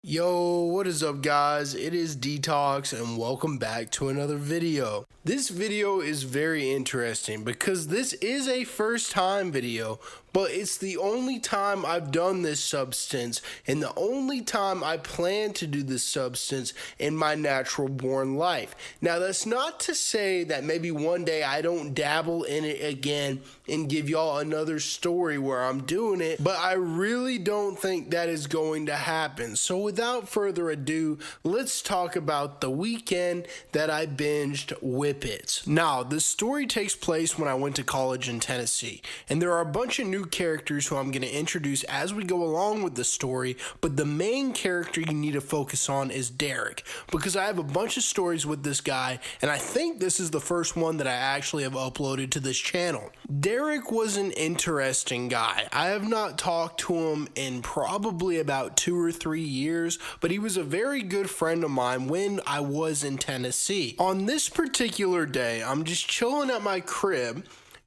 Yo, what is up guys? It is Detox and welcome back to another video. This video is very interesting because this is a first time video, but it's the only time I've done this substance and the only time I plan to do this substance in my natural born life. Now that's not to say that maybe one day I don't dabble in it again and give y'all another story where I'm doing it, but I really don't think that is going to happen. So without further ado, let's talk about the weekend that I binged whippets. Now, the story takes place when I went to college in Tennessee, and there are a bunch of new characters who I'm going to introduce as we go along with the story, but the main character you need to focus on is Derek, because I have a bunch of stories with this guy, and I think this is the first one that I actually have uploaded to this channel. Derek was an interesting guy. I have not talked to him in probably about 2 or 3 years, but he was a very good friend of mine when I was in Tennessee. On this particular day, I'm just chilling at my crib,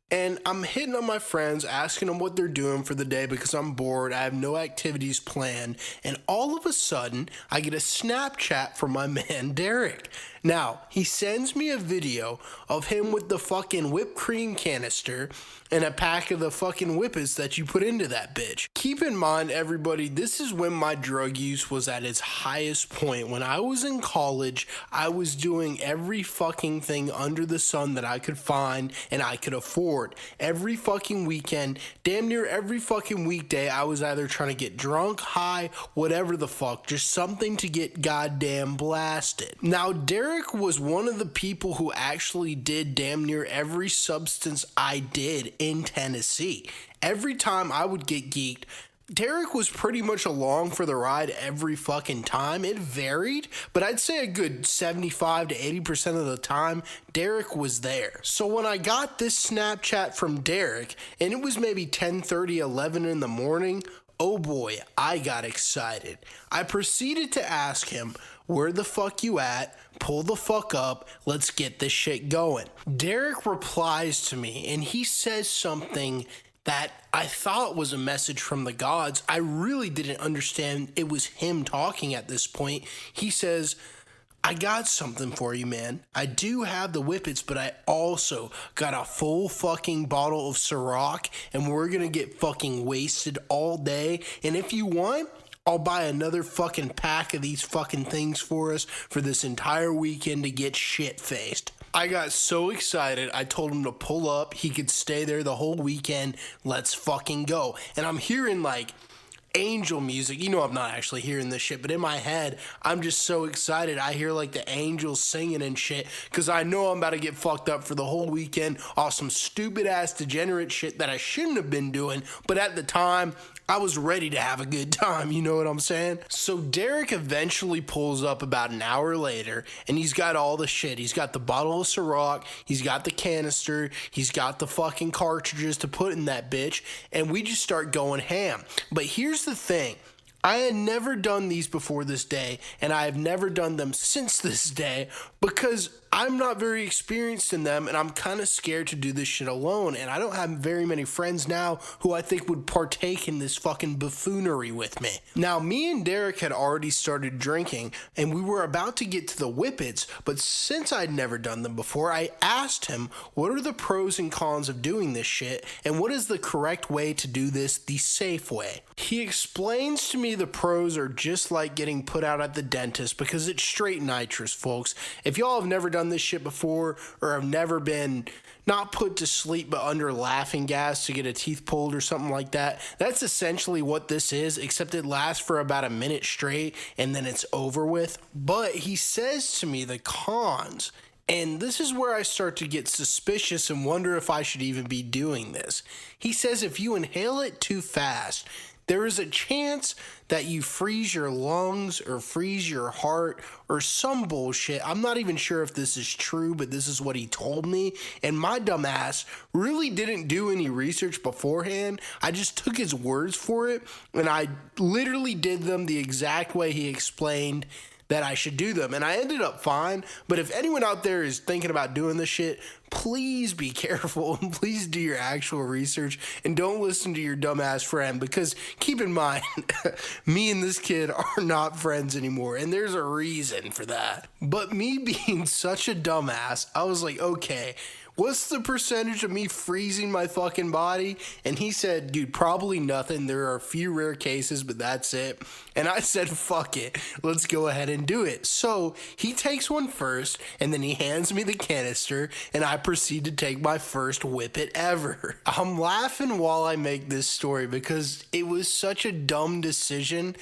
and I'm hitting on my friends, asking them what they're doing for the day because I'm bored, I have no activities planned, and all of a sudden, I get a Snapchat from my man Derek. Now, he sends me a video of him with the fucking whipped cream canister and a pack of the fucking whippets that you put into that bitch. Keep in mind, everybody, this is when my drug use was at its highest point. When I was in college, I was doing every fucking thing under the sun that I could find and I could afford. Every fucking weekend, damn near every fucking weekday, I was either trying to get drunk, high, whatever the fuck, just something to get goddamn blasted. Now, Derek was one of the people who actually did damn near every substance I did in Tennessee. Every time I would get geeked, Derek was pretty much along for the ride every fucking time. It varied, but I'd say a good 75 to 80% of the time, Derek was there. So when I got this Snapchat from Derek, and it was maybe 10:30, 11 in the morning, oh boy, I got excited. I proceeded to ask him, where the fuck you at? Pull the fuck up. Let's get this shit going. Derek replies to me and he says something that I thought was a message from the gods. I really didn't understand it was him talking at this point. He says, I got something for you, man. I do have the whippets, but I also got a full fucking bottle of Ciroc, and we're gonna get fucking wasted all day. And if you want, I'll buy another fucking pack of these fucking things for us for this entire weekend to get shit-faced. I got so excited, I told him to pull up. He could stay there the whole weekend. Let's fucking go. And I'm hearing like angel music. You know I'm not actually hearing this shit, but in my head, I'm just so excited. I hear like the angels singing and shit because I know I'm about to get fucked up for the whole weekend off some stupid ass degenerate shit that I shouldn't have been doing, but at the time, I was ready to have a good time, you know what I'm saying? So Derek eventually pulls up about an hour later, and he's got all the shit. He's got the bottle of Ciroc, he's got the canister, he's got the fucking cartridges to put in that bitch, and we just start going ham. But here's the thing. I had never done these before this day, and I have never done them since this day because I'm not very experienced in them, and I'm kind of scared to do this shit alone, and I don't have very many friends now who I think would partake in this fucking buffoonery with me. Now, me and Derek had already started drinking, and we were about to get to the whippets, but since I'd never done them before, I asked him, what are the pros and cons of doing this shit, and what is the correct way to do this the safe way? He explains to me the pros are just like getting put out at the dentist because it's straight nitrous, folks. If y'all have never done this shit before or have never been not put to sleep but under laughing gas to get a teeth pulled or something like that, that's essentially what this is, except it lasts for about a minute straight and then it's over with. But he says to me the cons, and this is where I start to get suspicious and wonder if I should even be doing this. He says if you inhale it too fast, there is a chance that you freeze your lungs or freeze your heart or some bullshit. I'm not even sure if this is true, but this is what he told me. And my dumb ass really didn't do any research beforehand. I just took his words for it, and I literally did them the exact way he explained. that I should do them. And I ended up fine. But if anyone out there is thinking about doing this shit, please be careful and please do your actual research and don't listen to your dumbass friend, because keep in mind, me and this kid are not friends anymore, and there's a reason for that. But me being such a dumbass, I was like, okay, what's the percentage of me freezing my fucking body? And he said, dude, probably nothing. There are a few rare cases, but that's it. And I said, fuck it. Let's go ahead and do it. So he takes one first, and then he hands me the canister, and I proceed to take my first whippet ever. I'm laughing while I make this story because it was such a dumb decision,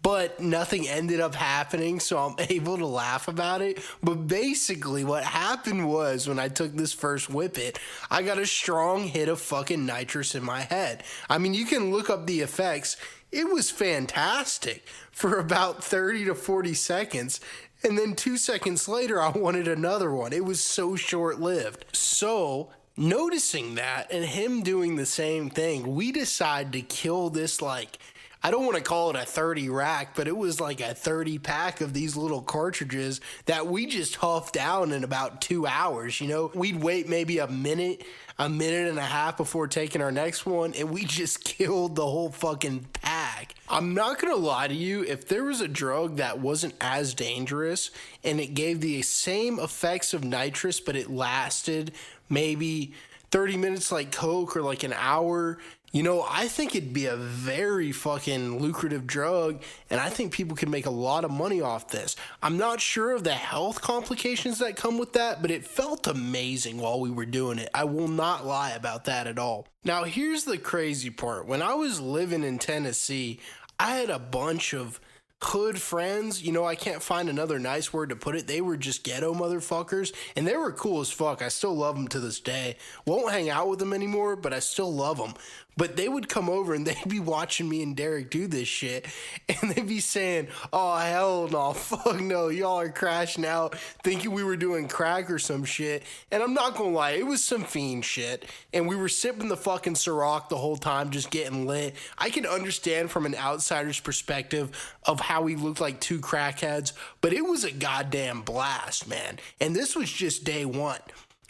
but nothing ended up happening, so I'm able to laugh about it. But basically what happened was, when I took this first whippet, I got a strong hit of fucking nitrous in my head. I mean, you can look up the effects. It was fantastic for about 30 to 40 seconds. And then 2 seconds later, I wanted another one. It was so short-lived. So, noticing that and him doing the same thing, we decided to kill this, like, I don't want to call it a 30 rack, but it was like a 30 pack of these little cartridges that we just huffed down in about 2 hours. You know, we'd wait maybe a minute and a half before taking our next one, and we just killed the whole fucking pack. I'm not gonna lie to you, if there was a drug that wasn't as dangerous and it gave the same effects of nitrous, but it lasted maybe 30 minutes like Coke or like an hour, you know, I think it'd be a very fucking lucrative drug, and I think people could make a lot of money off this. I'm not sure of the health complications that come with that, but it felt amazing while we were doing it. I will not lie about that at all. Now, here's the crazy part. When I was living in Tennessee, I had a bunch of hood friends. You know, I can't find another nice word to put it. They were just ghetto motherfuckers, and they were cool as fuck. I still love them to this day. Won't hang out with them anymore, but I still love them. But they would come over and they'd be watching me and Derek do this shit, and they'd be saying, oh, hell no, fuck no, y'all are crashing out thinking we were doing crack or some shit. And I'm not gonna lie, it was some fiend shit, and we were sipping the fucking Ciroc the whole time, just getting lit. I can understand from an outsider's perspective of how we looked like two crackheads, but it was a goddamn blast, man. And this was just day one.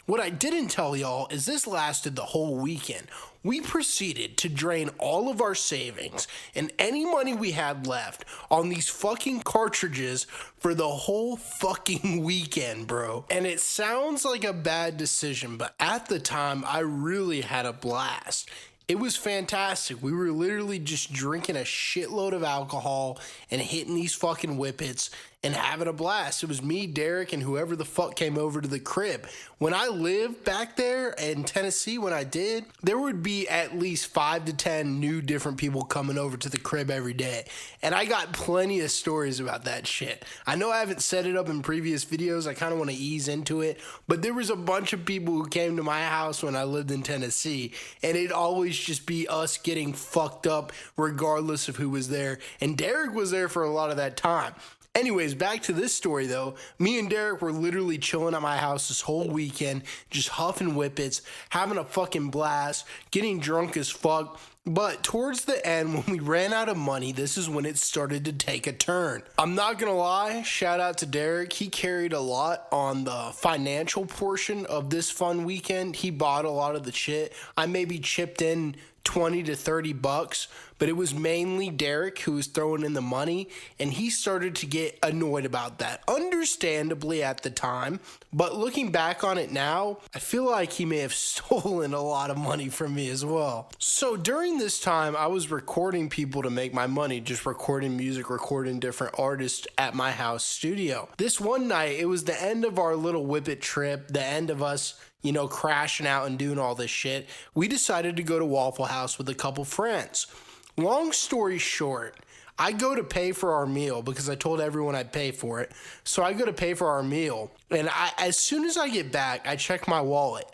What I didn't tell y'all is this lasted the whole weekend. We proceeded to drain all of our savings and any money we had left on these fucking cartridges for the whole fucking weekend, bro. And it sounds like a bad decision, but at the time, I really had a blast. It was fantastic. We were literally just drinking a shitload of alcohol and hitting these fucking whippets and having a blast. It was me, Derek, and whoever the fuck came over to the crib. When I lived back there in Tennessee, when I did, there would be at least 5 to 10 new different people coming over to the crib every day. And I got plenty of stories about that shit. I know I haven't set it up in previous videos. I kind of want to ease into it. But there was a bunch of people who came to my house when I lived in Tennessee. And it'd always just be us getting fucked up regardless of who was there. And Derek was there for a lot of that time. Anyways, back to this story though. Me and Derek were literally chilling at my house this whole weekend, just huffing whippets, having a fucking blast, getting drunk as fuck. But towards the end, when we ran out of money, this is when it started to take a turn. I'm not gonna lie, shout out to Derek. He carried a lot on the financial portion of this fun weekend. He bought a lot of the shit. I maybe chipped in 20 to 30 bucks, but it was mainly Derek who was throwing in the money, and he started to get annoyed about that, understandably at the time. But looking back on it now, I feel like he may have stolen a lot of money from me as well. So during this time, I was recording people to make my money, just recording music, recording different artists at my house studio. This one night, it was the end of our little whippet trip, the end of us, you know, crashing out and doing all this shit. We decided to go to Waffle House with a couple friends. Long story short, I go to pay for our meal because I told everyone I'd pay for it. So I go to pay for our meal, and as soon as I get back, I check my wallet.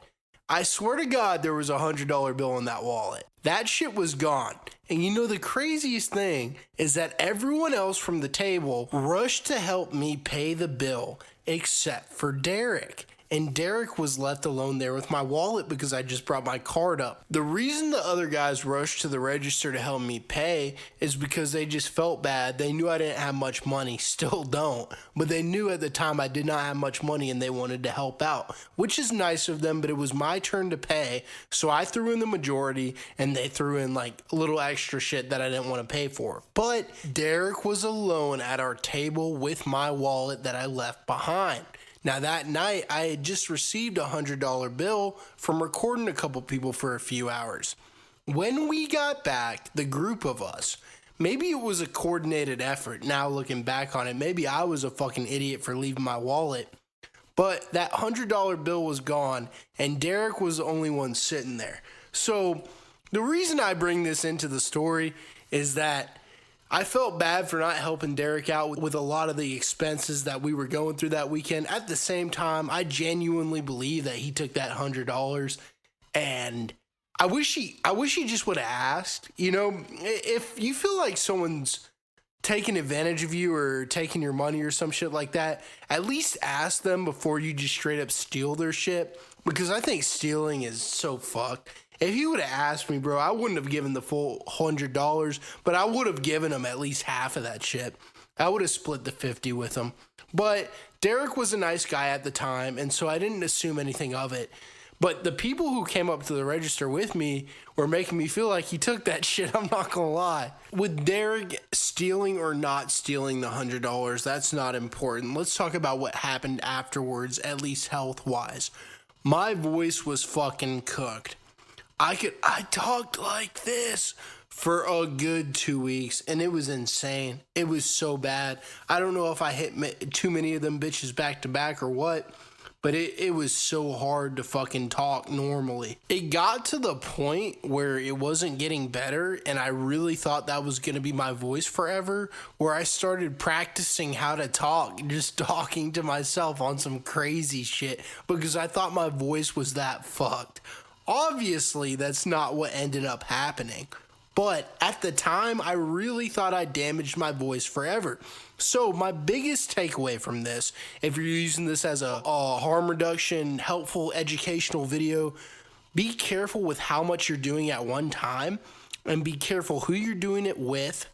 I swear to God, there was a $100 bill in that wallet. That shit was gone. And you know, the craziest thing is that everyone else from the table rushed to help me pay the bill except for Derek. and Derek was left alone there with my wallet because I just brought my card up. The reason the other guys rushed to the register to help me pay is because they just felt bad. They knew I didn't have much money, still don't, but they knew at the time I did not have much money and they wanted to help out, which is nice of them, but it was my turn to pay, so I threw in the majority and they threw in like a little extra shit that I didn't want to pay for. But Derek was alone at our table with my wallet that I left behind. Now that night, I had just received a $100 bill from recording a couple people for a few hours. When we got back, the group of us, maybe it was a coordinated effort. Now looking back on it, maybe I was a fucking idiot for leaving my wallet. But that $100 bill was gone, and Derek was the only one sitting there. So the reason I bring this into the story is that I felt bad for not helping Derek out with a lot of the expenses that we were going through that weekend. At the same time, I genuinely believe that he took that $100, and I wish he just would have asked. You know, if you feel like someone's taking advantage of you or taking your money or some shit like that, at least ask them before you just straight up steal their shit, because I think stealing is so fucked. If you would have asked me, bro, I wouldn't have given the full $100, but I would have given him at least half of that shit. I would have split the 50 with him. But Derek was a nice guy at the time, and so I didn't assume anything of it. But the people who came up to the register with me were making me feel like he took that shit, I'm not gonna lie. With Derek stealing or not stealing the $100, that's not important. Let's talk about what happened afterwards, at least health-wise. My voice was fucking cooked. I talked like this for a good 2 weeks, and it was insane. It was so bad. I don't know if I hit too many of them bitches back to back or what, but it was so hard to fucking talk normally. It got to the point where it wasn't getting better, and I really thought that was going to be my voice forever, where I started practicing how to talk, just talking to myself on some crazy shit, because I thought my voice was that fucked. Obviously, that's not what ended up happening, but at the time, I really thought I damaged my voice forever. So my biggest takeaway from this, if you're using this as a harm reduction, helpful, educational video, be careful with how much you're doing at one time, and be careful who you're doing it with.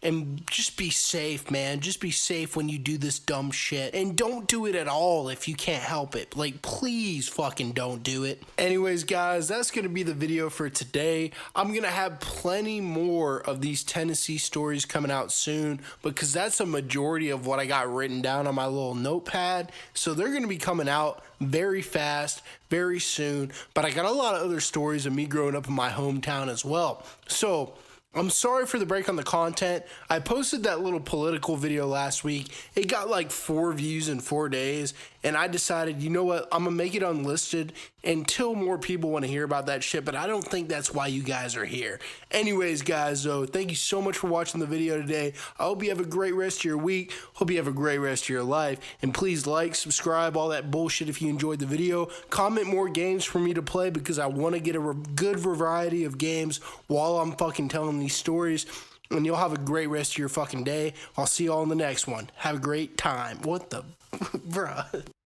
And just be safe, man. Just be safe when you do this dumb shit. And don't do it at all if you can't help it. Like, please fucking don't do it. Anyways, guys, that's going to be the video for today. I'm going to have plenty more of these Tennessee stories coming out soon, because that's a majority of what I got written down on my little notepad. So they're going to be coming out very fast, very soon. But I got a lot of other stories of me growing up in my hometown as well. So I'm sorry for the break on the content. I posted that little political video last week. It got like 4 views in 4 days, and I decided, you know what, I'm gonna make it unlisted until more people want to hear about that shit, but I don't think that's why you guys are here. Anyways, guys, though, thank you so much for watching the video today. I hope you have a great rest of your week. Hope you have a great rest of your life, and please like, subscribe, all that bullshit if you enjoyed the video. Comment more games for me to play, because I want to get a good variety of games while I'm fucking telling these stories. And you'll have a great rest of your fucking day. I'll see y'all in the next one. Have a great time. What the bruh.